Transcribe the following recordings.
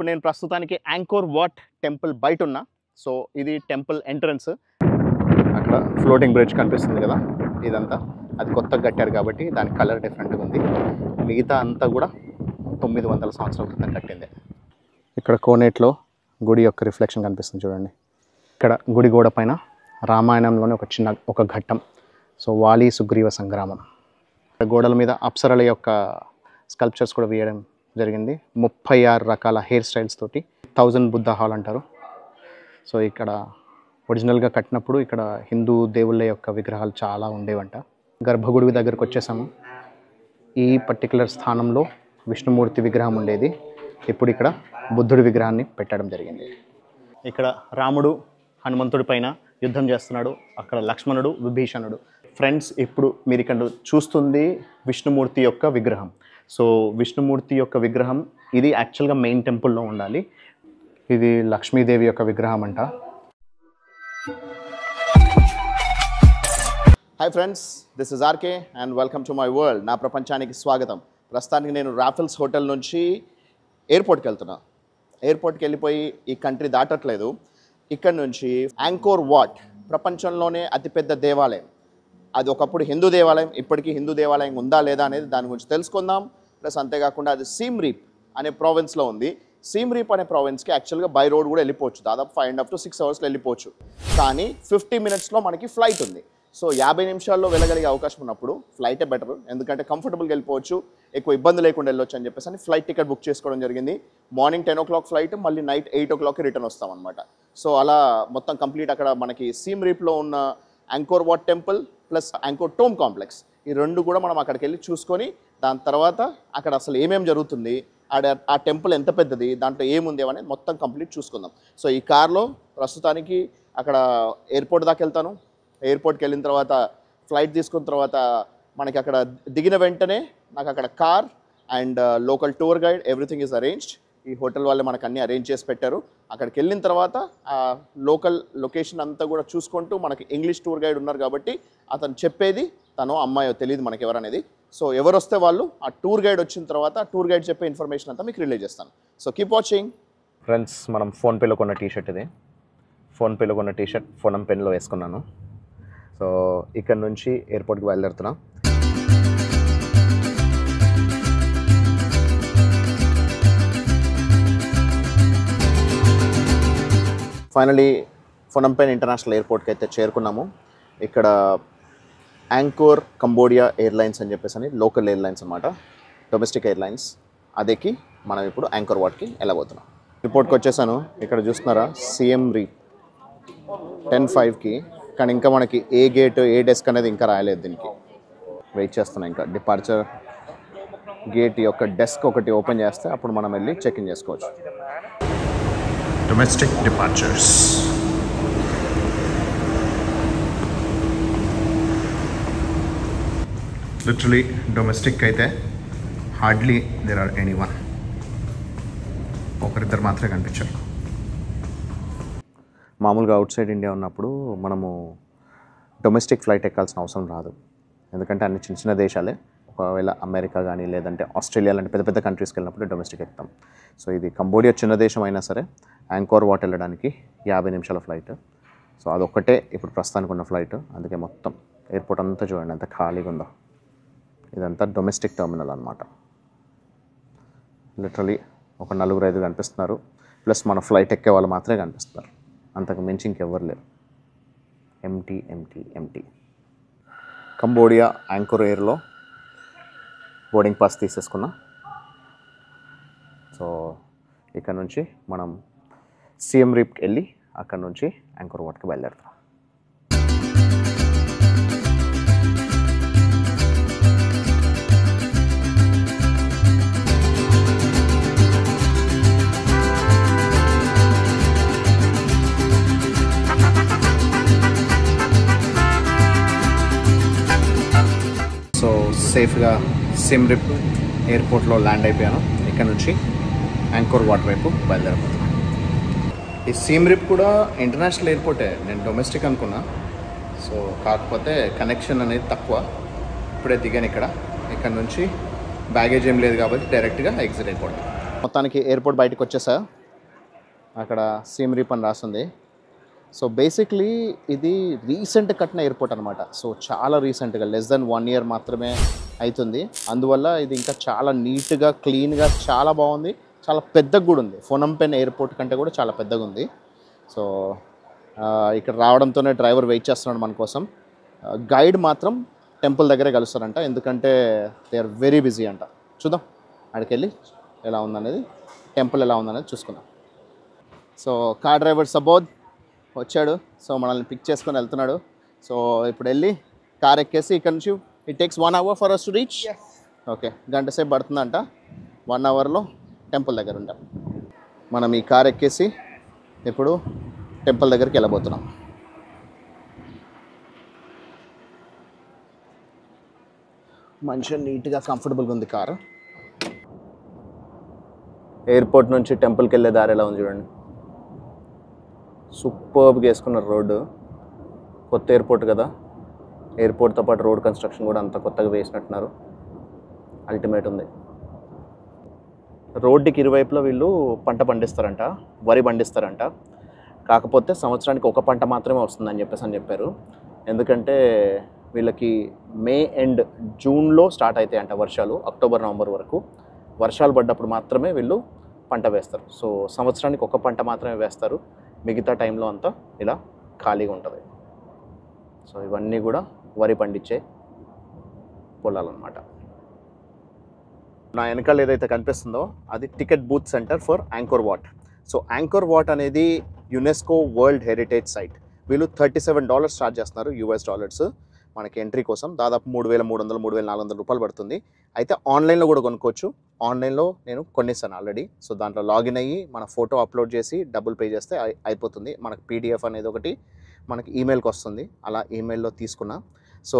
ఇప్పుడు నేను ప్రస్తుతానికి యాంకోర్ వాట్ టెంపుల్ బయట ఉన్నా. సో ఇది టెంపుల్ ఎంట్రన్స్. అక్కడ ఫ్లోటింగ్ బ్రిడ్జ్ కనిపిస్తుంది కదా, ఇదంతా అది కొత్తగా కట్టారు కాబట్టి దాని కలర్ డిఫరెంట్గా ఉంది. మిగతా అంతా కూడా 900 సంవత్సరాల క్రితం కట్టింది. ఇక్కడ కోనేట్లో గుడి యొక్క రిఫ్లెక్షన్ కనిపిస్తుంది చూడండి. ఇక్కడ గుడి గోడ పైన రామాయణంలోని ఒక ఘట్టం. సో వాలి సుగ్రీవ సంగ్రామం. గోడల మీద అప్సరల యొక్క స్కల్ప్చర్స్ కూడా వేయడం జరిగింది. 36 రకాల హెయిర్ స్టైల్స్ తోటి. 1000 బుద్ధ హాల్ అంటారు. సో ఇక్కడ ఒరిజినల్గా కట్టినప్పుడు ఇక్కడ హిందూ దేవుళ్ళ యొక్క విగ్రహాలు చాలా ఉండేవంట. గర్భగుడి దగ్గరకు వచ్చేసాము. ఈ పర్టికులర్ స్థానంలో విష్ణుమూర్తి విగ్రహం ఉండేది. ఇప్పుడు ఇక్కడ బుద్ధుడి విగ్రహాన్ని పెట్టడం జరిగింది. ఇక్కడ రాముడు హనుమంతుడి పైన యుద్ధం చేస్తున్నాడు. అక్కడ లక్ష్మణుడు, విభీషణుడు. ఫ్రెండ్స్, ఇప్పుడు మీరు ఇక్కడ చూస్తుంది విష్ణుమూర్తి యొక్క విగ్రహం. సో విష్ణుమూర్తి యొక్క విగ్రహం ఇది యాక్చువల్గా మెయిన్ టెంపుల్లో ఉండాలి. ఇది లక్ష్మీదేవి యొక్క విగ్రహం అంట. Hi friends, this is RK and welcome to my world. నా ప్రపంచానికి స్వాగతం. ప్రస్తుతానికి నేను రాఫెల్స్ హోటల్ నుంచి ఎయిర్పోర్ట్కి వెళ్తున్నా. ఎయిర్పోర్ట్కి వెళ్ళిపోయి ఈ కంట్రీ దాటట్లేదు. ఇక్కడ నుంచి యాంకోర్ వాట్ ప్రపంచంలోనే అతిపెద్ద దేవాలయం. అది ఒకప్పుడు హిందూ దేవాలయం, ఇప్పటికీ హిందూ దేవాలయం ఉందా లేదా అనేది దాని గురించి తెలుసుకుందాం. ప్లస్ అంతేకాకుండా అది సీమ్ రీప్ అనే ప్రావిన్స్లో ఉంది. సీమ్ రీప్ అనే ప్రావిన్స్కి యాక్చువల్గా బై రోడ్ కూడా వెళ్ళిపోవచ్చు. దాదాపు 5.5 to 6 hours వెళ్ళిపోవచ్చు. కానీ 50 minutes మనకి ఫ్లైట్ ఉంది. సో 50 నిమిషాల్లో వెళ్ళగలిగే అవకాశం ఉన్నప్పుడు ఫ్లైటే బెటర్. ఎందుకంటే కంఫర్టబుల్గా వెళ్ళిపోవచ్చు, ఎక్కువ ఇబ్బంది లేకుండా వెళ్ళొచ్చు అని చెప్పేసి అని ఫ్లైట్ టికెట్ బుక్ చేసుకోవడం జరిగింది. మార్నింగ్ 10 o'clock ఫ్లైట్, మళ్ళీ నైట్ 8 o'clock రిటర్న్ వస్తామన్నమాట. సో అలా మొత్తం కంప్లీట్ అక్కడ మనకి సీమ్ రీప్లో ఉన్న Angkor Wat temple plus Angkor Thom complex, ఈ రెండు కూడా మనం అక్కడికి వెళ్ళి చూసుకొని దాని తర్వాత అక్కడ అసలు ఏమేమి జరుగుతుంది, ఆ టెంపుల్ ఎంత పెద్దది, దాంట్లో ఏముంది అనేది మొత్తం కంప్లీట్ చూసుకుందాం. సో ఈ కార్లో ప్రస్తుతానికి అక్కడ ఎయిర్పోర్ట్ దాకా వెళ్తాను. ఎయిర్పోర్ట్కి వెళ్ళిన తర్వాత ఫ్లైట్ తీసుకున్న తర్వాత మనకి అక్కడ దిగిన వెంటనే నాకు అక్కడ car and local tour guide everything is arranged. ఈ హోటల్ వాళ్ళే మనకు అన్నీ అరేంజ్ చేసి పెట్టారు. అక్కడికి వెళ్ళిన తర్వాత ఆ లోకల్ లొకేషన్ అంతా కూడా చూసుకుంటూ మనకి ఇంగ్లీష్ టూర్ గైడ్ ఉన్నారు కాబట్టి అతను చెప్పేది తను అమ్మాయో తెలియదు మనకి ఎవరనేది. సో ఎవరు వస్తే వాళ్ళు ఆ టూర్ గైడ్ వచ్చిన తర్వాత ఆ టూర్ గైడ్ చెప్పే ఇన్ఫర్మేషన్ అంతా మీకు రిలే చేస్తాను. So keep watching. ఫ్రెండ్స్, మనం ఫోన్పేలో కొన్న టీషర్ట్ ఇది. ఫోన్పేలో కొన్న టీషర్ట్ ఫోనం పెన్లో వేసుకున్నాను. సో ఇక్కడ నుంచి ఎయిర్పోర్ట్కి బయలుదేరుతున్నా. ఫైనలీ ఫోనంపెన్ ఇంటర్నేషనల్ ఎయిర్పోర్ట్కి అయితే చేరుకున్నాము. ఇక్కడ యాంకోర్ కంబోడియా ఎయిర్లైన్స్ అని చెప్పేసి అని లోకల్ ఎయిర్లైన్స్ అన్నమాట, డొమెస్టిక్ ఎయిర్లైన్స్. అదేకి మనం ఇప్పుడు యాంకోర్ వాట్కి వెళ్ళబోతున్నాం. ఎయిర్పోర్ట్కి వచ్చేసాను. ఇక్కడ చూస్తున్నారా సీఎం రీప్ 10:05కి. కానీ ఇంకా మనకి ఏ గేట్ ఏ డెస్క్ అనేది ఇంకా రాయలేదు. దీనికి వెయిట్ చేస్తున్నాం. ఇంకా డిపార్చర్ గేట్ యొక్క డెస్క్ ఒకటి ఓపెన్ చేస్తే అప్పుడు మనం వెళ్ళి చెక్ ఇన్ చేసుకోవచ్చు. Domestic departures. లిటరలీ డొమెస్టిక్ అయితే హార్డ్లీ దేర్ ఆర్ ఎనీవన్. ఒకరిద్దరు మాత్రమే కనిపించారు. మామూలుగా అవుట్ సైడ్ ఇండియా ఉన్నప్పుడు మనము డొమెస్టిక్ ఫ్లైట్ ఎక్కాల్సిన అవసరం రాదు. ఎందుకంటే అన్ని చిన్న చిన్న దేశాలే. ఒకవేళ అమెరికా కానీ లేదంటే ఆస్ట్రేలియా లాంటి పెద్ద పెద్ద కంట్రీస్కి వెళ్ళినప్పుడు డొమెస్టిక్ ఎక్కుతాం. సో ఇది కంబోడియా చిన్న దేశం అయినా సరే యాంకోర్ వాట్ వెళ్ళడానికి 50 నిమిషాల ఫ్లైట్. సో అదొక్కటే ఇప్పుడు ప్రస్తుతానికి ఉన్న ఫ్లైట్. అందుకే మొత్తం ఎయిర్పోర్ట్ అంతా చూడండి ఎంత ఖాళీగా ఉందో. ఇదంతా డొమెస్టిక్ టర్మినల్ అనమాట. లిటరలీ ఒక 4-5 కనిపిస్తున్నారు. ప్లస్ మన ఫ్లైట్ ఎక్కే వాళ్ళు మాత్రమే కనిపిస్తున్నారు. అంతకు మించి ఇంకెవ్వరు లేరు. Empty empty empty. Cambodia Angkor ఎయిర్లో బోర్డింగ్ పాస్ తీసేసుకున్నా. సో ఇక్కడ నుంచి మనం సీఎం రీప్కి వెళ్ళి అక్కడ నుంచి యాంకోర్ వాట్కి బయలుదేరుతాం. సో సేఫ్గా సీమ్ రీప్ ఎయిర్పోర్ట్లో ల్యాండ్ అయిపోయాను. ఇక్కడ నుంచి యాంకోర్ వాట్ వైపు బయలుదేరిపోతాను. ఈ సీమ్ రీప్ కూడా ఇంటర్నేషనల్ ఎయిర్పోర్టే. నేను డొమెస్టిక్ అనుకున్నా. సో కాకపోతే కనెక్షన్ అనేది తక్కువ. ఇప్పుడే దిగాను ఇక్కడ నుంచి బ్యాగేజ్ ఏం లేదు కాబట్టి డైరెక్ట్గా ఎగ్జిట్ అయిపోతాను. మొత్తానికి ఎయిర్పోర్ట్ బయటకు వచ్చేసా. అక్కడ సీమ్ రీప్ అని రాస్తుంది. సో బేసిక్లీ ఇది రీసెంట్ కట్టిన ఎయిర్పోర్ట్ అనమాట. సో చాలా రీసెంట్గా లెస్ దెన్ 1 ఇయర్ మాత్రమే అవుతుంది. అందువల్ల ఇది ఇంకా చాలా నీట్గా క్లీన్గా చాలా బాగుంది. చాలా పెద్దగా కూడా ఉంది. ఫోనం పెన్ ఎయిర్పోర్ట్ కంటే కూడా చాలా పెద్దగా ఉంది. సో ఇక్కడ రావడంతోనే డ్రైవర్ వెయిట్ చేస్తున్నాడు మన కోసం. గైడ్ మాత్రం టెంపుల్ దగ్గరే కలుస్తారంట, ఎందుకంటే దే ఆర్ వెరీ బిజీ అంట. చూద్దాం అక్కడికి వెళ్ళి ఎలా ఉందనేది, టెంపుల్ ఎలా ఉందనేది చూసుకుందాం. సో కార్ డ్రైవర్ సబోద్ వచ్చాడు. సో మనల్ని పిక్ చేసుకొని వెళ్తున్నాడు. సో ఇప్పుడు వెళ్ళి కార్ ఎక్కేసి ఇక్కడ నుంచి it takes 1 hour for us to reach. Okay, గంట సేపు పడుతుందంట. 1 hourలో టెంపుల్ దగ్గర ఉంటాం. మనం ఈ కార్ ఎక్కేసి ఇప్పుడు టెంపుల్ దగ్గరికి వెళ్ళబోతున్నాం. మంచిగా నీట్గా కంఫర్టబుల్గా ఉంది కారు. ఎయిర్పోర్ట్ నుంచి టెంపుల్కి వెళ్ళే దారి ఎలా ఉంది చూడండి. సూపర్గా వేసుకున్నారు రోడ్డు. కొత్త ఎయిర్పోర్ట్ కదా, ఎయిర్పోర్ట్తో పాటు రోడ్ కన్స్ట్రక్షన్ కూడా అంత కొత్తగా వేసినట్టున్నారు. అల్టిమేట్ ఉంది. రోడ్డుకి ఇరువైపులో వీళ్ళు పంట పండిస్తారంట, వరి పండిస్తారంట. కాకపోతే సంవత్సరానికి ఒక పంట మాత్రమే వస్తుందని చెప్పారు. ఎందుకంటే వీళ్ళకి మే ఎండ్ జూన్లో స్టార్ట్ అవుతాయి అంట వర్షాలు, అక్టోబర్ నవంబర్ వరకు వర్షాలు పడ్డప్పుడు మాత్రమే వీళ్ళు పంట వేస్తారు. సో సంవత్సరానికి ఒక పంట మాత్రమే వేస్తారు, మిగతా టైంలో అంతా ఇలా ఖాళీగా ఉంటుంది. సో ఇవన్నీ కూడా వరి పండించే పొలాలన్నమాట. నా వెనకాల ఏదైతే కనిపిస్తుందో అది ticket booth centre for Angkor Wat. So Angkor Wat అనేది యునెస్కో వరల్డ్ హెరిటేజ్ సైట్. వీళ్ళు $37 ఛార్జ్ చేస్తున్నారు, US డాలర్స్ మనకి ఎంట్రీ కోసం. దాదాపు 3,300 3,400 రూపాయలు పడుతుంది. అయితే ఆన్లైన్లో కూడా కొనుక్కోవచ్చు. ఆన్లైన్లో నేను కొనేసాను ఆల్రెడీ. సో దాంట్లో లాగిన్ అయ్యి మన ఫోటో అప్లోడ్ చేసి డబ్బులు పే చేస్తే అయిపోతుంది. మనకు PDF అనేది ఒకటి మనకి ఈమెయిల్కి వస్తుంది. అలా ఈమెయిల్లో తీసుకున్నా. సో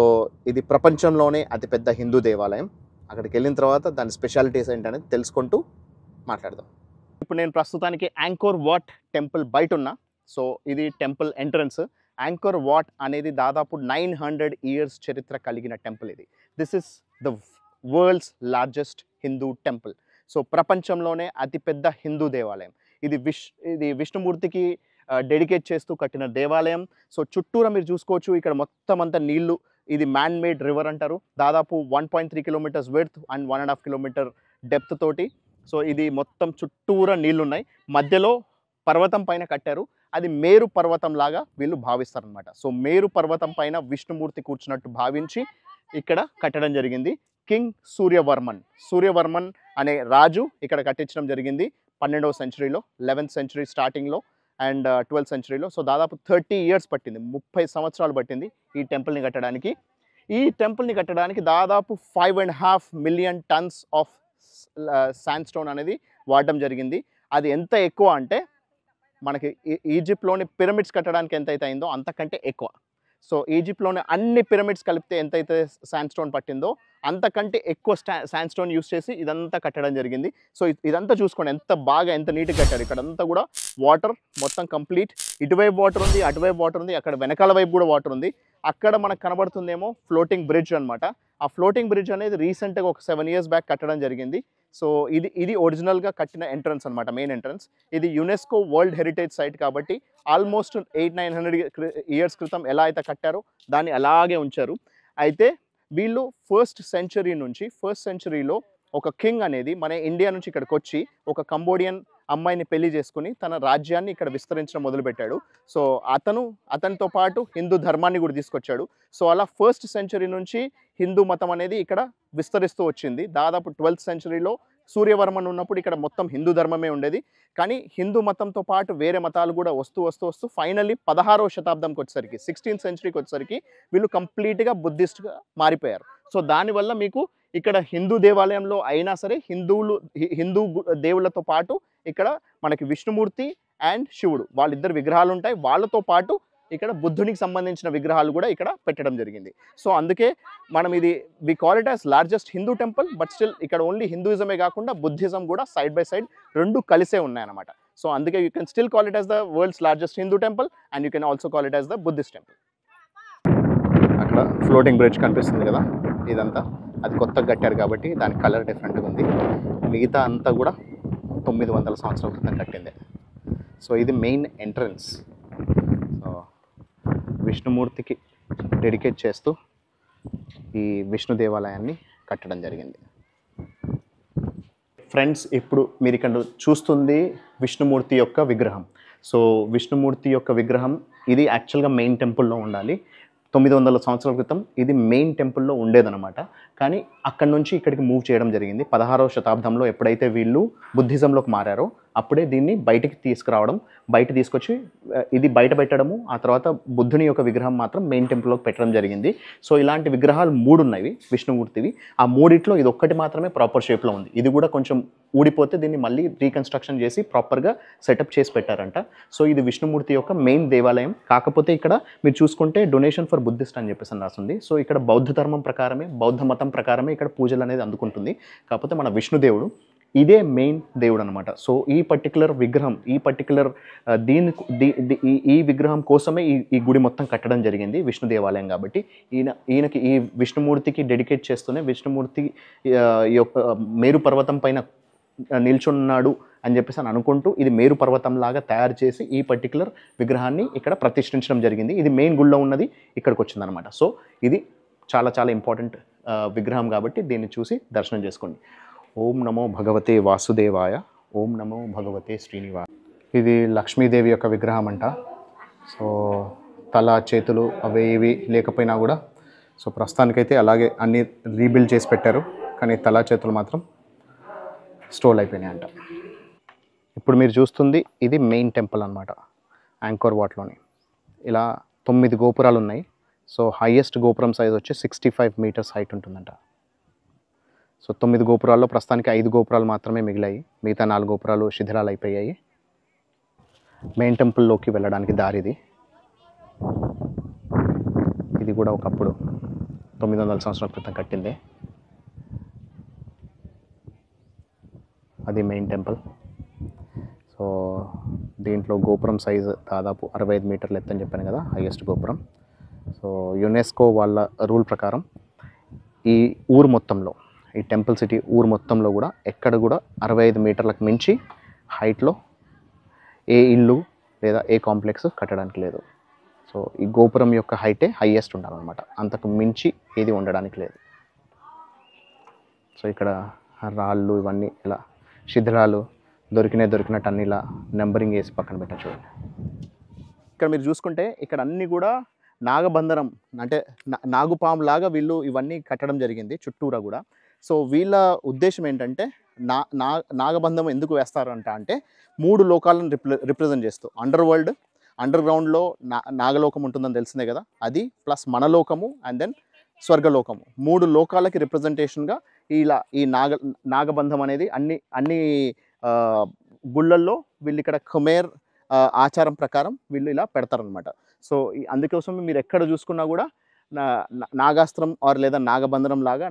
ఇది ప్రపంచంలోనే అతిపెద్ద హిందూ దేవాలయం. అక్కడికి వెళ్ళిన తర్వాత దాని స్పెషాలిటీస్ ఏంటనేది తెలుసుకుంటూ మాట్లాడదాం. ఇప్పుడు నేను ప్రస్తుతానికి యాంకోర్ వాట్ టెంపుల్ బయట ఉన్నా. సో ఇది టెంపుల్ ఎంట్రన్స్. యాంకోర్ వాట్ అనేది దాదాపు 900 years చరిత్ర కలిగిన టెంపుల్ ఇది. This is the world's largest Hindu temple. So ప్రపంచంలోనే అతిపెద్ద హిందూ దేవాలయం ఇది. ఇది విష్ణుమూర్తికి డెడికేట్ చేస్తూ కట్టిన దేవాలయం. సో చుట్టూరా మీరు చూసుకోవచ్చు, ఇక్కడ మొత్తం అంతా నీళ్లు. ఇది మ్యాన్ మేడ్ రివర్ అంటారు. దాదాపు 1.3 kilometers width and 1.5 kilometer depth తోటి. సో ఇది మొత్తం చుట్టూరా నీళ్లు ఉన్నాయి. మధ్యలో పర్వతం పైన కట్టారు. అది మేరు పర్వతం లాగా వీళ్ళు భావిస్తారనమాట. సో మేరు పర్వతం పైన విష్ణుమూర్తి కూర్చున్నట్టు భావించి ఇక్కడ కట్టడం జరిగింది. కింగ్ సూర్యవర్మన్ అనే రాజు ఇక్కడ కట్టించడం జరిగింది 12వ సెంచరీలో, 11th century స్టార్టింగ్లో అండ్ 12th centuryలో. సో దాదాపు 30 years పట్టింది, 30 సంవత్సరాలు పట్టింది ఈ టెంపుల్ని కట్టడానికి. ఈ టెంపుల్ని కట్టడానికి దాదాపు 5.5 million tons of sand stone అనేది వాడడం జరిగింది. అది ఎంత ఎక్కువ అంటే మనకి ఈజిప్ట్లోని పిరమిడ్స్ కట్టడానికి ఎంతైతే అయిందో అంతకంటే ఎక్కువ. సో ఈజిప్ట్లోని అన్ని పిరమిడ్స్ కలిపితే ఎంతైతే శాండ్ స్టోన్ పట్టిందో అంతకంటే ఎక్కువ శాండ్ స్టోన్ యూస్ చేసి ఇదంతా కట్టడం జరిగింది. సో ఇదంతా చూసుకోండి ఎంత బాగా, ఎంత నీట్గా కట్టారు. ఇక్కడ అంతా కూడా వాటర్ మొత్తం కంప్లీట్. ఇటువైపు వాటర్ ఉంది, అటువైపు వాటర్ ఉంది, అక్కడ వెనకాల వైపు కూడా వాటర్ ఉంది. అక్కడ మనకు కనబడుతుందేమో ఫ్లోటింగ్ బ్రిడ్జ్ అనమాట. ఆ ఫ్లోటింగ్ బ్రిడ్జ్ అనేది రీసెంట్గా ఒక 7 years బ్యాక్ కట్టడం జరిగింది. సో ఇది ఒరిజినల్గా కట్టిన ఎంట్రన్స్ అనమాట, మెయిన్ ఎంట్రన్స్. ఇది యునెస్కో వరల్డ్ హెరిటేజ్ సైట్ కాబట్టి ఆల్మోస్ట్ 800-900 years క్రితం ఎలా అయితే కట్టారో దాన్ని అలాగే ఉంచారు. అయితే వీళ్ళు ఫస్ట్ సెంచరీలో ఒక కింగ్ అనేది మన ఇండియా నుంచి ఇక్కడికి వచ్చి ఒక కంబోడియన్ అమ్మాయిని పెళ్లి చేసుకుని తన రాజ్యాన్ని ఇక్కడ విస్తరించడం మొదలుపెట్టాడు. సో అతనితో పాటు హిందూ ధర్మాన్ని కూడా తీసుకొచ్చాడు. సో అలా ఫస్ట్ సెంచరీ నుంచి హిందూ మతం అనేది ఇక్కడ విస్తరిస్తూ వచ్చింది. దాదాపు 12th centuryలో సూర్యవర్మన్ ఉన్నప్పుడు ఇక్కడ మొత్తం హిందూ ధర్మమే ఉండేది. కానీ హిందూ మతంతో పాటు వేరే మతాలు కూడా వస్తూ ఫైనల్లీ 16వ శతాబ్దంకి వచ్చేసరికి, 16th centuryకి వచ్చేసరికి వీళ్ళు కంప్లీట్గా బుద్ధిస్ట్గా మారిపోయారు. సో దానివల్ల మీకు ఇక్కడ హిందూ దేవాలయంలో అయినా సరే హిందూ దేవుళ్ళతో పాటు ఇక్కడ మనకి విష్ణుమూర్తి అండ్ శివుడు వాళ్ళిద్దరు విగ్రహాలు ఉంటాయి. వాళ్ళతో పాటు ఇక్కడ బుద్ధునికి సంబంధించిన విగ్రహాలు కూడా ఇక్కడ పెట్టడం జరిగింది. సో అందుకే మనం ఇది we call it as largest Hindu temple. But still ఇక్కడ ఓన్లీ హిందూయిజమే కాకుండా బుద్ధిజం కూడా సైడ్ బై సైడ్ రెండు కలిసే ఉన్నాయన్నమాట. సో అందుకే you can still call it as the world's largest Hindu temple and you can also call it as the Buddhist temple. అక్కడ floating bridge కనిపిస్తుంది కదా, ఇదంతా అది కొత్తగా కట్టారు కాబట్టి దాని కలర్ డిఫరెంట్గా ఉంది. మిగతా అంతా కూడా 900 సంవత్సరాల క్రితం కట్టిందే. సో ఇది మెయిన్ ఎంట్రన్స్. సో విష్ణుమూర్తికి డెడికేట్ చేస్తూ ఈ విష్ణు దేవాలయాన్ని కట్టడం జరిగింది. ఫ్రెండ్స్, ఇప్పుడు మీరు ఇక్కడ చూస్తుంది విష్ణుమూర్తి యొక్క విగ్రహం. సో విష్ణుమూర్తి యొక్క విగ్రహం ఇది యాక్చువల్గా మెయిన్ టెంపుల్లో ఉండాలి. 900 సంవత్సరాల క్రితం ఇది మెయిన్ టెంపుల్లో ఉండేదన్నమాట. కానీ అక్కడి నుంచి ఇక్కడికి మూవ్ చేయడం జరిగింది. 16వ శతాబ్దంలో ఎప్పుడైతే వీళ్ళు బుద్ధిజంలోకి మారారో అప్పుడే దీన్ని బయటికి తీసుకురావడం, బయట తీసుకొచ్చి ఇది బయట పెట్టడము, ఆ తర్వాత బుద్ధుని యొక్క విగ్రహం మాత్రం మెయిన్ టెంపుల్లోకి పెట్టడం జరిగింది. సో ఇలాంటి విగ్రహాలు 3 ఉన్నాయి విష్ణుమూర్తివి. ఆ 3లో ఇది ఒక్కటి మాత్రమే ప్రాపర్ షేప్లో ఉంది. ఇది కూడా కొంచెం ఊడిపోతే దీన్ని మళ్ళీ రీకన్స్ట్రక్షన్ చేసి ప్రాపర్గా సెటప్ చేసి పెట్టారంట. సో ఇది విష్ణుమూర్తి యొక్క మెయిన్ దేవాలయం. కాకపోతే ఇక్కడ మీరు చూసుకుంటే డొనేషన్ ఫర్ బుద్ధిస్ట్ అని చెప్పేసి రాస్తుంది. సో ఇక్కడ బౌద్ధ ధర్మం ప్రకారమే, బౌద్ధ మతం ప్రకారమే ఇక్కడ పూజలు అనేది అందుకుంటుంది. కాకపోతే మన విష్ణుదేవుడు ఇదే మెయిన్ దేవుడు అనమాట. సో ఈ పర్టికులర్ విగ్రహం, ఈ పర్టికులర్ ఈ విగ్రహం కోసమే ఈ గుడి మొత్తం కట్టడం జరిగింది, విష్ణు దేవాలయం కాబట్టి. ఈయనకి ఈ విష్ణుమూర్తికి డెడికేట్ చేస్తూనే విష్ణుమూర్తి యొక్క మేరు పర్వతం పైన నిల్చున్నాడు అని చెప్పేసి అనుకుంటూ ఇది మేరు పర్వతం లాగా తయారు చేసి ఈ పర్టికులర్ విగ్రహాన్ని ఇక్కడ ప్రతిష్ఠించడం జరిగింది. ఇది మెయిన్ గుడిలో ఉన్నది ఇక్కడికి వచ్చిందనమాట. సో ఇది చాలా చాలా ఇంపార్టెంట్ విగ్రహం కాబట్టి దీన్ని చూసి దర్శనం చేసుకోండి. ఓం నమో భగవతే వాసుదేవాయ, ఓం నమో భగవతే శ్రీనివాస. ఇది లక్ష్మీదేవి యొక్క విగ్రహం అంట. సో తల చేతులు అవి ఇవి లేకపోయినా కూడా సో ప్రస్తుతానికైతే అలాగే అన్నీ రీబిల్డ్ చేసి పెట్టారు. కానీ తల చేతులు మాత్రం స్టోల్ అయిపోయినాయి అంట. ఇప్పుడు మీరు చూస్తుంది ఇది మెయిన్ టెంపుల్ అనమాట, యాంకోర్ వాట్లోని. ఇలా 9 గోపురాలు ఉన్నాయి. సో హైయెస్ట్ గోపురం సైజ్ వచ్చి 65 మీటర్స్ హైట్ ఉంటుందంట. సో 9 గోపురాల్లో ప్రస్తుతానికి 5 గోపురాలు మాత్రమే మిగిలాయి. మిగతా 4 గోపురాలు శిథిలాలు అయిపోయాయి. మెయిన్ టెంపుల్లోకి వెళ్ళడానికి దారిది. ఇది కూడా ఒకప్పుడు 900 సంవత్సరాల క్రితం కట్టిందే. అది మెయిన్ టెంపుల్. సో దీంట్లో గోపురం సైజు దాదాపు 65 మీటర్లు ఎత్తని చెప్పాను కదా, హైయెస్ట్ గోపురం. సో యునెస్కో వాళ్ళ రూల్ ప్రకారం ఈ ఊరు మొత్తంలో, ఈ టెంపుల్ సిటీ ఊరు మొత్తంలో కూడా ఎక్కడ కూడా 65 మీటర్లకు మించి హైట్లో ఏ ఇల్లు లేదా ఏ కాంప్లెక్స్ కట్టడానికి లేదు. సో ఈ గోపురం యొక్క హైటే హైయెస్ట్ ఉండాలన్నమాట, అంతకు మించి ఏది ఉండడానికి లేదు. సో ఇక్కడ రాళ్ళు ఇవన్నీ ఇలా శిథిలాలు దొరికినట్టు అన్ని ఇలా నెంబరింగ్ వేసి పక్కన పెట్టా చూడండి. ఇక్కడ మీరు చూసుకుంటే ఇక్కడ అన్నీ కూడా నాగబంధనం అంటే నాగుపాము లాగా వీళ్ళు ఇవన్నీ కట్టడం జరిగింది చుట్టూరా కూడా. సో వీళ్ళ ఉద్దేశం ఏంటంటే నాగబంధం ఎందుకు వేస్తారంట అంటే 3 లోకాలను రిప్రజెంట్ చేస్తూ, అండర్ గ్రౌండ్లో నాగలోకం ఉంటుందని తెలిసిందే కదా, అది ప్లస్ మనలోకము అండ్ దెన్ స్వర్గలోకము, 3 లోకాలకి రిప్రజెంటేషన్గా ఇలా ఈ నాగబంధం అనేది అన్ని గుళ్ళల్లో వీళ్ళు ఇక్కడ ఖమేర్ ఆచారం ప్రకారం వీళ్ళు ఇలా పెడతారనమాట. సో అందుకోసం మీరు ఎక్కడ చూసుకున్నా కూడా నాగాస్త్రం ఆర్ లేదా నాగబంధనం లాగా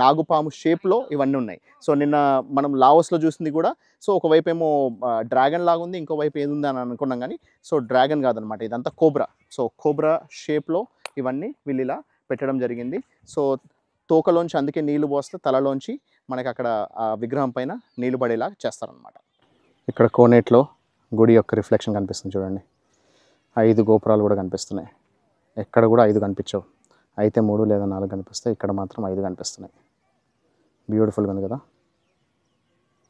నాగుపాము షేప్లో ఇవన్నీ ఉన్నాయి. సో నిన్న మనం లావోస్లో చూసింది కూడా, సో ఒకవైపు ఏమో డ్రాగన్ లాగా ఉంది, ఇంకోవైపు ఏది ఉంది అని అనుకున్నాం. కానీ సో డ్రాగన్ కాదనమాట, ఇదంతా కోబ్రా. సో కోబ్రా షేప్లో ఇవన్నీ వీళ్ళు ఇలా పెట్టడం జరిగింది. సో తోకలోంచి అందుకే నీళ్లు పోస్తే తలలోంచి మనకి అక్కడ ఆ విగ్రహం పైన నీళ్లు పడేలా చేస్తారనమాట. ఇక్కడ కోనేట్లో గుడి యొక్క రిఫ్లెక్షన్ కనిపిస్తుంది చూడండి. 5 గోపురాలు కూడా కనిపిస్తున్నాయి. ఎక్కడ కూడా 5 కనిపించవు, అయితే 3 లేదా 4 కనిపిస్తాయి. ఇక్కడ మాత్రం 5 కనిపిస్తున్నాయి. బ్యూటిఫుల్గా ఉంది కదా.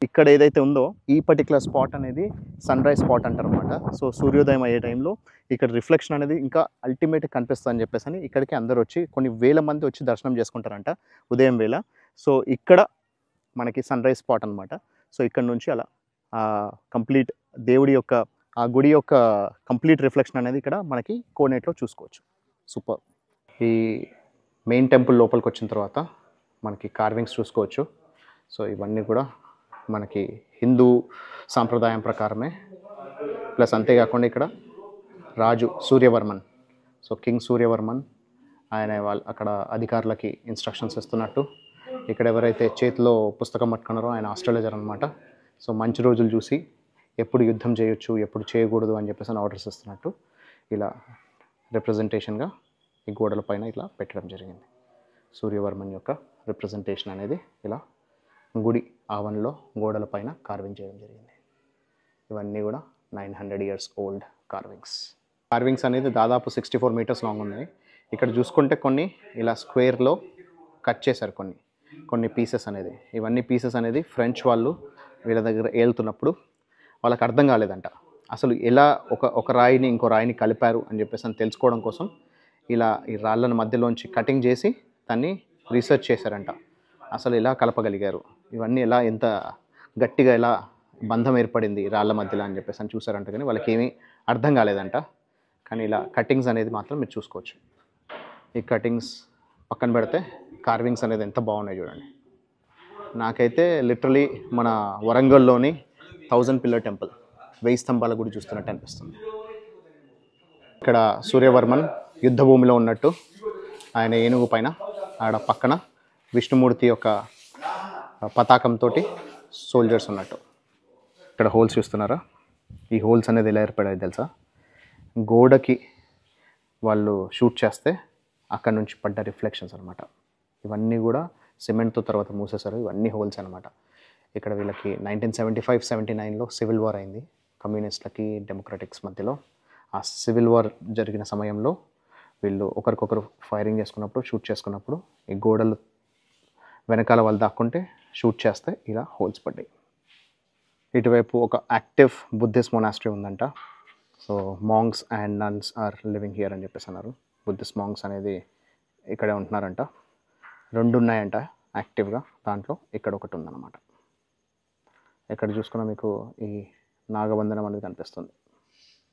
ఇక్కడ ఏదైతే ఉందో ఈ పర్టికులర్ స్పాట్ అనేది సన్ రైజ్ స్పాట్ అంటారు అనమాట. సో సూర్యోదయం అయ్యే టైంలో ఇక్కడ రిఫ్లెక్షన్ అనేది ఇంకా అల్టిమేట్గా కనిపిస్తుంది అని చెప్పేసి అని ఇక్కడికి అందరూ వచ్చి కొన్ని వేల మంది వచ్చి దర్శనం చేసుకుంటారంట ఉదయం వేళ. సో ఇక్కడ మనకి సన్ రైజ్ స్పాట్ అనమాట. సో ఇక్కడ నుంచి అలా కంప్లీట్ దేవుడి యొక్క ఆ గుడి యొక్క కంప్లీట్ రిఫ్లెక్షన్ అనేది ఇక్కడ మనకి కోనేట్లో చూసుకోవచ్చు. సూపర్. ఈ మెయిన్ టెంపుల్ లోపలికి వచ్చిన తర్వాత మనకి కార్వింగ్స్ చూసుకోవచ్చు. సో ఇవన్నీ కూడా మనకి హిందూ సాంప్రదాయం ప్రకారమే. ప్లస్ అంతేకాకుండా ఇక్కడ రాజు సూర్యవర్మన్, సో కింగ్ సూర్యవర్మన్ ఆయన అక్కడ అధికారులకి ఇన్స్ట్రక్షన్స్ ఇస్తున్నట్టు. ఇక్కడ ఎవరైతే చేతిలో పుస్తకం పట్టుకున్నారో ఆయన ఆస్ట్రాలజర్ అనమాట. సో మంచి రోజులు చూసి ఎప్పుడు యుద్ధం చేయొచ్చు, ఎప్పుడు చేయకూడదు అని చెప్పేసి ఆర్డర్స్ ఇస్తున్నట్టు ఇలా రిప్రజెంటేషన్గా ఈ గోడల పైన ఇలా పెట్టడం జరిగింది. సూర్యవర్మన్ యొక్క రిప్రజెంటేషన్ అనేది ఇలా గుడి ఆవరణలో గోడల పైన కార్వింగ్ చేయడం జరిగింది. ఇవన్నీ కూడా 900 ఇయర్స్ ఓల్డ్ కార్వింగ్స్ అనేది దాదాపు 64 మీటర్స్ లాంగ్ ఉన్నాయి. ఇక్కడ చూసుకుంటే కొన్ని ఇలా స్క్వేర్లో కట్ చేశారు కొన్ని పీసెస్ అనేది. ఇవన్నీ పీసెస్ అనేది ఫ్రెంచ్ వాళ్ళు వీళ్ళ దగ్గర ఏలుతున్నప్పుడు వాళ్ళకి అర్థం కాలేదంట అసలు ఎలా ఒక రాయిని ఇంకో రాయిని కలిపారు అని చెప్పేసి అని తెలుసుకోవడం కోసం ఇలా ఈ రాళ్ళను మధ్యలోంచి కటింగ్ చేసి దాన్ని రీసెర్చ్ చేశారంట. అసలు ఎలా కలపగలిగారు, ఇవన్నీ ఎలా ఎంత గట్టిగా ఎలా బంధం ఏర్పడింది రాళ్ళ మధ్యలో అని చెప్పేసి అని చూసారంట. కానీ వాళ్ళకి ఏమీ అర్థం కాలేదంట. కానీ ఇలా కటింగ్స్ అనేది మాత్రం మీరు చూసుకోవచ్చు. ఈ కటింగ్స్ పక్కన పెడితే కార్వింగ్స్ అనేది ఎంత బాగున్నాయి చూడండి. నాకైతే లిటరలీ మన వరంగల్లోని 1000 పిల్లర్ టెంపుల్ 1000 స్తంభాల గుడి చూస్తున్నట్టు అనిపిస్తుంది. ఇక్కడ సూర్యవర్మన్ యుద్ధ భూమిలో ఉన్నట్టు ఆయన ఏనుగు పైన ఆడ పక్కన విష్ణుమూర్తి యొక్క పతాకంతో సోల్జర్స్ ఉన్నట్టు. ఇక్కడ హోల్స్ చూస్తున్నారా? ఈ హోల్స్ అనేది ఎలా ఏర్పడాయి తెలుసా? గోడకి వాళ్ళు షూట్ చేస్తే అక్కడ నుంచి పడ్డ రిఫ్లెక్షన్స్ అనమాట. ఇవన్నీ కూడా సిమెంట్తో తర్వాత మూసేశారు. ఇవన్నీ హోల్స్ అనమాట. ఇక్కడ వీళ్ళకి 1975-79లో సివిల్ వార్ అయింది కమ్యూనిస్టులకి డెమోక్రటిక్స్ మధ్యలో. ఆ సివిల్ వార్ జరిగిన సమయంలో వీళ్ళు ఒకరికొకరు ఫైరింగ్ చేసుకున్నప్పుడు షూట్ చేసుకున్నప్పుడు ఈ గోడలు వెనకాల వాళ్ళు దాక్కుంటే షూట్ చేస్తే ఇలా హోల్స్ పడ్డాయి. ఇటువైపు ఒక యాక్టివ్ బుద్ధిస్ట్ మొనాస్ట్రీ ఉందంట. So monks and nuns are living here అని చెప్పేసి అన్నారు. బుద్ధిస్ట్ మాంగ్స్ అనేది ఇక్కడే ఉంటున్నారంట. 2 ఉన్నాయంట యాక్టివ్గా. దాంట్లో ఇక్కడ ఒకటి ఉందన్నమాట. ఇక్కడ చూసుకున్న మీకు ఈ నాగబంధనం అనేది కనిపిస్తుంది.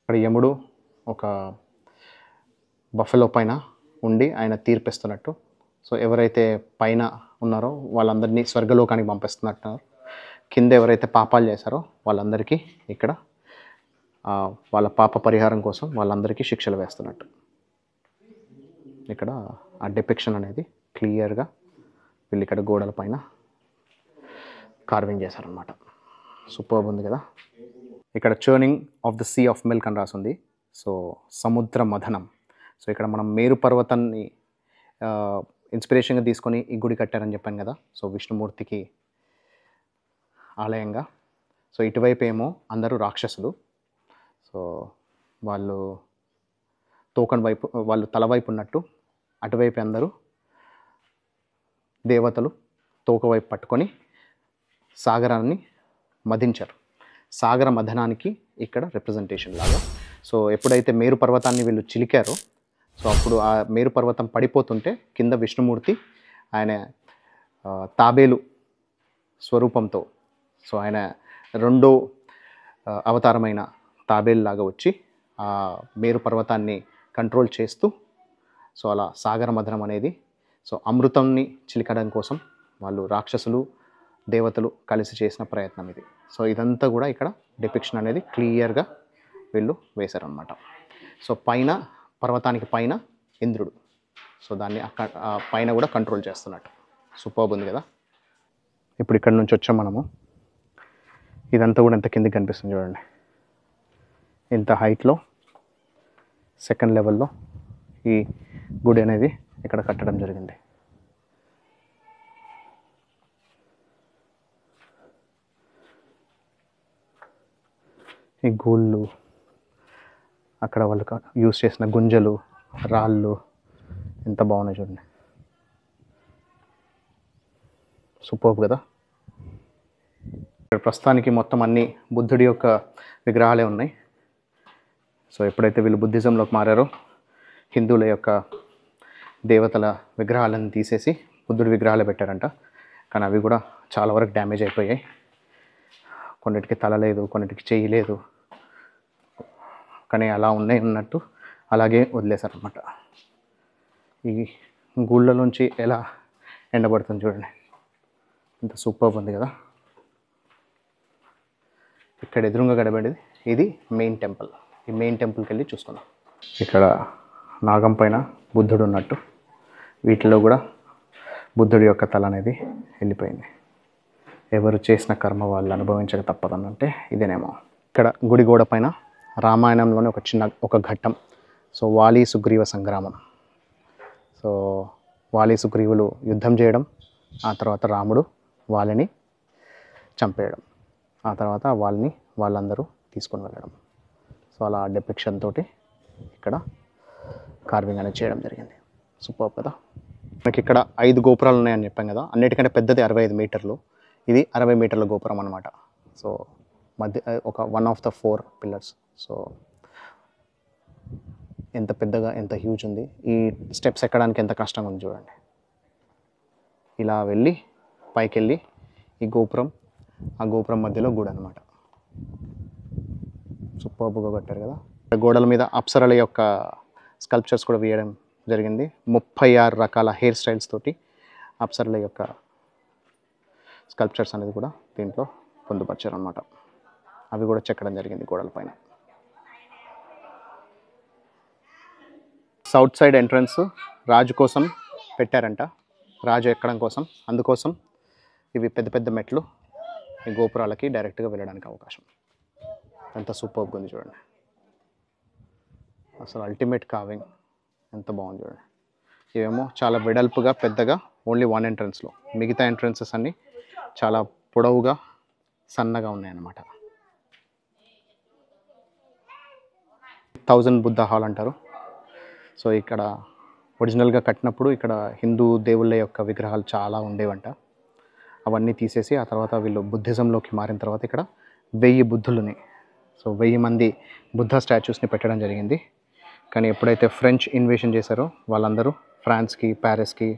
ఇక్కడ యముడు ఒక బఫెలో పైన ఉండి ఆయన తీర్పిస్తున్నట్టు. సో ఎవరైతే పైన ఉన్నారో వాళ్ళందరినీ స్వర్గలోకానికి పంపిస్తున్నట్టున్నారు. కింద ఎవరైతే పాపాలు చేశారో వాళ్ళందరికీ ఇక్కడ వాళ్ళ పాప పరిహారం కోసం వాళ్ళందరికీ శిక్షలు వేస్తున్నట్టు. ఇక్కడ ఆ డిపిక్షన్ అనేది క్లియర్గా వీళ్ళు ఇక్కడ గోడల పైన కార్వింగ్ చేశారనమాట. సూపర్బ్ ఉంది కదా. ఇక్కడ churning of the sea of milk అని రాసింది. సో సముద్ర మథనం. సో ఇక్కడ మనం మేరు పర్వతాన్ని ఇన్స్పిరేషన్గా తీసుకొని ఈ గుడి కట్టారని చెప్పాను కదా. సో విష్ణుమూర్తికి ఆలయంగా. సో ఇటువైపు ఏమో అందరూ రాక్షసులు. సో వాళ్ళు వాళ్ళు తల వైపు ఉన్నట్టు, అటువైపు అందరూ దేవతలు తోక వైపు పట్టుకొని సాగరాన్ని మధించారు. సాగర మథనానికి ఇక్కడ రిప్రజెంటేషన్ లాగా. సో ఎప్పుడైతే మేరు పర్వతాన్ని వీళ్ళు చిలికారో సో అప్పుడు ఆ మేరు పర్వతం పడిపోతుంటే కింద విష్ణుమూర్తి ఆయన తాబేలు స్వరూపంతో సో ఆయన రెండో అవతారమైన తాబేలులాగా వచ్చి ఆ మేరు పర్వతాన్ని కంట్రోల్ చేస్తూ సో అలా సాగర మథనం అనేది సో అమృతాన్ని చిలికడం కోసం వాళ్ళు రాక్షసులు దేవతలు కలిసి చేసిన ప్రయత్నం ఇది. సో ఇదంతా కూడా ఇక్కడ డిపిక్షన్ అనేది క్లియర్గా వీళ్ళు వేశారనమాట. సో పైన పర్వతానికి పైన ఇంద్రుడు. సో దాన్ని పైన కూడా కంట్రోల్ చేస్తున్నట్టు. సూపర్బ్ ఉంది కదా. ఇప్పుడు ఇక్కడ నుంచి వచ్చాం మనము. ఇదంతా కూడా ఎంత కిందికి కనిపిస్తుంది చూడండి. ఇంత హైట్లో 2nd లెవెల్లో ఈ గుడి అనేది ఇక్కడ కట్టడం జరిగింది. ఈ గోళ్ళు అక్కడ వాళ్ళు యూజ్ చేసిన గుంజలు రాళ్ళు ఎంత బాగున్నాయి చూడండి. సూపర్బ్ కదా. ఇక్కడ ప్రస్తుతానికి మొత్తం అన్ని బుద్ధుడి యొక్క విగ్రహాలే ఉన్నాయి. సో ఎప్పుడైతే వీళ్ళు బుద్ధిజంలోకి మారారో హిందువుల యొక్క దేవతల విగ్రహాలను తీసేసి బుద్ధుడి విగ్రహాలు పెట్టారంట. కానీ అవి కూడా చాలా వరకు డ్యామేజ్ అయిపోయాయి. కొన్నిటికి తల లేదు, కొన్నిటికి చెయ్యి లేదు. కానీ అలా ఉన్నట్టు అలాగే వదిలేశారనమాట. ఈ గూళ్ళలోంచి ఎలా ఎండబడుతుంది చూడండి. ఇంత సూపర్బ్ ఉంది కదా. ఇక్కడ ఎదురుగా గడబడేది ఇది మెయిన్ టెంపుల్. ఈ మెయిన్ టెంపుల్కి వెళ్ళి చూసుకుందాం. ఇక్కడ నాగం పైన బుద్ధుడు ఉన్నట్టు, వీటిలో కూడా బుద్ధుడి యొక్క తల అనేది వెళ్ళిపోయింది. ఎవరు చేసిన కర్మ వాళ్ళు అనుభవించక తప్పదనంటే ఇదేనేమో. ఇక్కడ గుడి గోడ పైన రామాయణంలోని ఒక ఘట్టం. సో వాలి సుగ్రీవ సంగ్రామం. సో వాలి సుగ్రీవులు యుద్ధం చేయడం, ఆ తర్వాత రాముడు వాలిని చంపేయడం, ఆ తర్వాత వాళ్ళందరూ తీసుకొని వెళ్ళడం. సో అలా డెపిక్షన్ తోటి ఇక్కడ కార్వింగ్ అనేది చేయడం జరిగింది. సూపర్ కదా. మనకి ఇక్కడ 5 గోపురాలు ఉన్నాయని చెప్పాం కదా, అన్నిటికంటే పెద్దది 65 మీటర్లు, ఇది 60 మీటర్ల గోపురం అనమాట. సో మధ్య ఒక 1 ఆఫ్ ద 4 పిల్లర్స్. సో ఎంత పెద్దగా, ఎంత హ్యూజ్ ఉంది. ఈ స్టెప్స్ ఎక్కడానికి ఎంత కష్టంగా ఉంది చూడండి. ఇలా వెళ్ళి పైకి వెళ్ళి ఈ గోపురం, ఆ గోపురం మధ్యలో గుడి అనమాట. సూపర్గా కట్టారు కదా. గోడల మీద అప్సరల యొక్క స్కల్ప్చర్స్ కూడా వేయడం జరిగింది. 36 రకాల హెయిర్ స్టైల్స్ తోటి అప్సరల యొక్క స్కల్ప్చర్స్ అనేది కూడా దీంట్లో పొందుపరిచారు అనమాట. అవి కూడా చెక్కడం జరిగింది గోడల పైన. సౌత్ సైడ్ ఎంట్రన్స్ రాజు కోసం పెట్టారంట, రాజు ఎక్కడం కోసం. అందుకోసం ఇవి పెద్ద పెద్ద మెట్లు ఈ గోపురాలకి డైరెక్ట్గా వెళ్ళడానికి అవకాశం. ఎంత సూపర్గా ఉంది చూడండి. అసలు అల్టిమేట్ కార్వింగ్ ఎంత బాగుంది చూడండి. ఇవేమో చాలా వెడల్పుగా పెద్దగా ఓన్లీ 1 ఎంట్రన్స్లో, మిగతా ఎంట్రన్సెస్ అన్నీ చాలా పొడవుగా సన్నగా ఉన్నాయన్నమాట. 1000 బుద్ధ హాల్ అంటారు. సో ఇక్కడ ఒరిజినల్గా కట్టినప్పుడు ఇక్కడ హిందూ దేవుళ్ళ యొక్క విగ్రహాలు చాలా ఉండేవంట. అవన్నీ తీసేసి ఆ తర్వాత వీళ్ళు బుద్ధిజంలోకి మారిన తర్వాత ఇక్కడ 1000 బుద్ధులని, సో 1000 మంది బుద్ధ స్టాచ్యూస్ని పెట్టడం జరిగింది. కానీ ఎప్పుడైతే ఫ్రెంచ్ ఇన్వేషన్ చేశారో వాళ్ళందరూ ఫ్రాన్స్కి, ప్యారిస్కి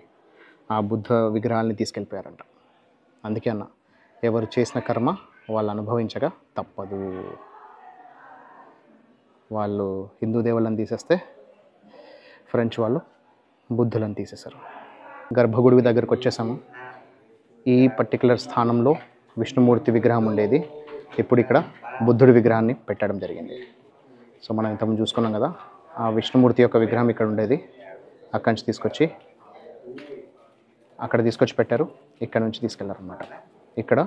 ఆ బుద్ధ విగ్రహాలని తీసుకెళ్ళిపోయారంట. అందుకే అన్న, ఎవరు చేసిన కర్మ వాళ్ళు అనుభవించగా తప్పదు. వాళ్ళు హిందూ దేవుళ్ళని తీసేస్తే ఫ్రెంచ్ వాళ్ళు బుద్ధులను తీసేశారు. గర్భగుడి దగ్గరకు వచ్చేసాము. ఈ పర్టికులర్ స్థానంలో విష్ణుమూర్తి విగ్రహం ఉండేది. ఇప్పుడు ఇక్కడ బుద్ధుడి విగ్రహాన్ని పెట్టడం జరిగింది. సో మనం ఇంతకుముందు చూసుకున్నాం కదా, ఆ విష్ణుమూర్తి యొక్క విగ్రహం ఇక్కడ ఉండేది. అక్కడి నుంచి తీసుకొచ్చి అక్కడ తీసుకొచ్చి పెట్టారు. ఇక్కడ నుంచి తీసుకెళ్లారు అన్నమాట. ఇక్కడ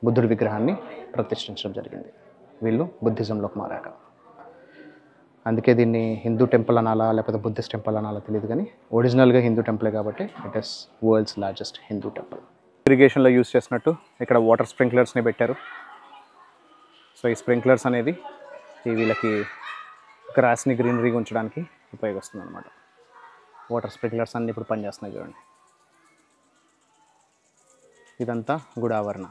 బుద్ధుడి విగ్రహాన్ని ప్రతిష్ఠించడం జరిగింది వీళ్ళు బుద్ధిజంలోకి మారాక. అందుకే దీన్ని హిందూ టెంపుల్ అనాలా లేకపోతే బుద్ధిస్ట్ టెంపుల్ అనాలా తెలియదు, కానీ ఒరిజినల్గా హిందూ టెంపులే కాబట్టి it is world's largest Hindu temple. ఇరిగేషన్లో యూజ్ చేసినట్టు ఇక్కడ వాటర్ స్ప్రింక్లర్స్ని పెట్టారు. సో ఈ స్ప్రింక్లర్స్ అనేది వీళ్ళకి గ్రాస్ని గ్రీనరీగా ఉంచడానికి ఉపయోగిస్తుంది అనమాట. వాటర్ స్ప్రింక్లర్స్ అన్నీ ఇప్పుడు పనిచేస్తున్నాయి చూడండి. ఇదంతా గుడి ఆవరణ.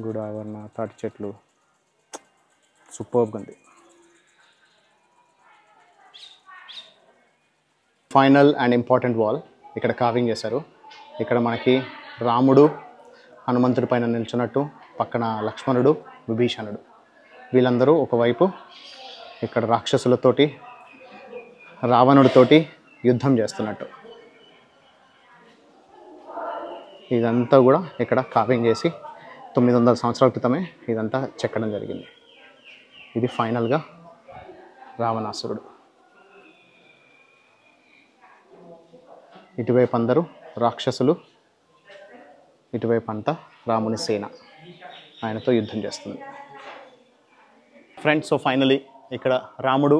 గుడి ఆవరణ, తాటి చెట్లు, సూపర్గా ఉంది. ఫైనల్ అండ్ ఇంపార్టెంట్ వాల్ ఇక్కడ కార్వింగ్ చేశారు. ఇక్కడ మనకి రాముడు హనుమంతుడి పైన నిల్చున్నట్టు, పక్కన లక్ష్మణుడు, విభీషణుడు, వీళ్ళందరూ ఒకవైపు ఇక్కడ రాక్షసులతోటి, రావణుడితోటి యుద్ధం చేస్తున్నట్టు. ఇదంతా కూడా ఇక్కడ కార్వింగ్ చేసి 900 సంవత్సరాల క్రితమే ఇదంతా చెక్కడం జరిగింది. ఇది ఫైనల్గా రావణాసురుడు. ఇటువైపు అందరూ రాక్షసులు, ఇటువైపు అంతా రాముని సేన ఆయనతో యుద్ధం చేస్తుంది. ఫ్రెండ్స్, సో ఫైనలీ ఇక్కడ రాముడు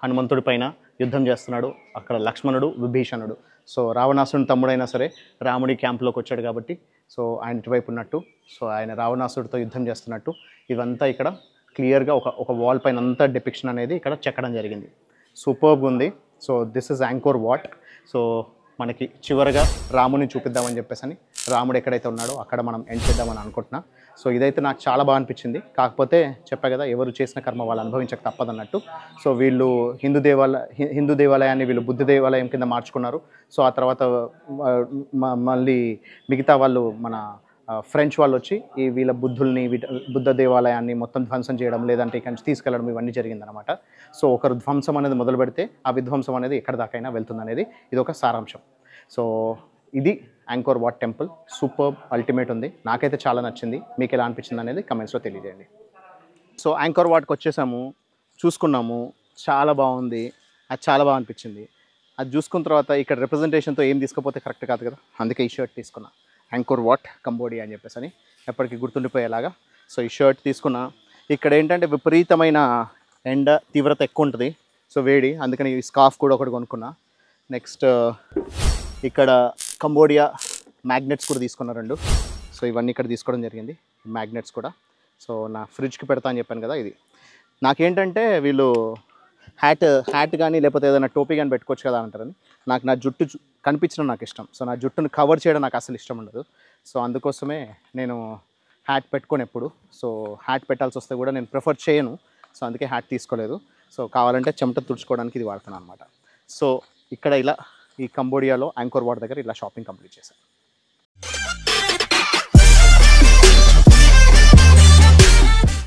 హనుమంతుడి పైన యుద్ధం చేస్తున్నాడు. అక్కడ లక్ష్మణుడు, విభీషణుడు. సో రావణాసురుని తమ్ముడైనా సరే రాముడి క్యాంప్లోకి వచ్చాడు కాబట్టి సో ఆయన ఇటువైపు ఉన్నట్టు, సో ఆయన రావణాసుడితో యుద్ధం చేస్తున్నట్టు ఇవంతా ఇక్కడ క్లియర్గా ఒక వాల్ పైన అంతా డిపిక్షన్ అనేది ఇక్కడ చెక్కడం జరిగింది. సూపర్గా ఉంది. So this is Angkor Wat. So మనకి చివరిగా రాముని చూపిద్దామని చెప్పేసి రాముడు ఎక్కడైతే ఉన్నాడో అక్కడ మనం ఎండ్ చేద్దామని అనుకుంటున్నా. సో ఇదైతే నాకు చాలా బాగా అనిపించింది. కాకపోతే చెప్పా కదా, ఎవరు చేసిన కర్మ వాళ్ళు అనుభవించక తప్పదన్నట్టు. సో వీళ్ళు హిందూ దేవాలయాన్ని వీళ్ళు బుద్ధ దేవాలయం కింద మార్చుకున్నారు. సో ఆ తర్వాత మళ్ళీ మిగతా వాళ్ళు మన ఫ్రెంచ్ వాళ్ళు వచ్చి ఈ వీళ్ళ బుద్ధ దేవాలయాన్ని మొత్తం ధ్వంసం చేయడం, లేదంటే ఇక్కడి నుంచి తీసుకెళ్ళడం, ఇవన్నీ జరిగిందనమాట. సో ఒకరు ధ్వంసం అనేది మొదలు పెడితే ఆ విధ్వంసం అనేది ఎక్కడి దాకైనా వెళ్తుంది అనేది ఇది ఒక సారాంశం. సో ఇది Angkor Wat temple. Super ultimate ఉంది. నాకైతే చాలా నచ్చింది. మీకు ఎలా అనిపించింది అనేది కమెంట్స్లో తెలియజేయండి. సో యాంకోర్ వాట్కి వచ్చేసాము, చూసుకున్నాము, చాలా బాగుంది. అది చాలా బాగా అనిపించింది. అది చూసుకున్న తర్వాత ఇక్కడ రిప్రజెంటేషన్తో ఏం తీసుకపోతే కరెక్ట్ కాదు కదా, అందుకే ఈ షర్ట్ తీసుకున్నా, యాంకోర్ వాట్ కంబోడియా అని చెప్పేసి అని ఎప్పటికీ గుర్తుండిపోయేలాగా. సో ఈ షర్ట్ తీసుకున్నా. ఇక్కడ ఏంటంటే విపరీతమైన ఎండ తీవ్రత ఎక్కువ ఉంటుంది, సో వేడి, అందుకని ఈ స్కార్ఫ్ కూడా ఒకటి కొనుక్కున్నా. నెక్స్ట్ ఇక్కడ కంబోడియా మ్యాగ్నెట్స్ కూడా తీసుకున్నా 2. సో ఇవన్నీ ఇక్కడ తీసుకోవడం జరిగింది, మ్యాగ్నెట్స్ కూడా. సో నా ఫ్రిడ్జ్కి పెడతా అని చెప్పాను కదా, ఇది నాకేంటంటే వీళ్ళు హ్యాట్ కానీ లేకపోతే ఏదైనా టోపీ కానీ పెట్టుకోవచ్చు కదా అంటారని, నాకు నా జుట్టు కనిపించడం నాకు ఇష్టం. సో నా జుట్టును కవర్ చేయడం నాకు అసలు ఇష్టం ఉండదు. సో అందుకోసమే నేను హ్యాట్ పెట్టుకొని ఎప్పుడు, సో హ్యాట్ పెట్టాల్సి వస్తే కూడా నేను ప్రిఫర్ చేయను. సో అందుకే హ్యాట్ తీసుకోలేదు. సో కావాలంటే చెమట తుడుచుకోవడానికి ఇది వాడుతున్నాను అనమాట. సో ఇక్కడ ఇలా ఈ కంబోడియాలో యాంకోర్ వాట్ దగ్గర ఇలా షాపింగ్ కంప్లీట్ చేశాను.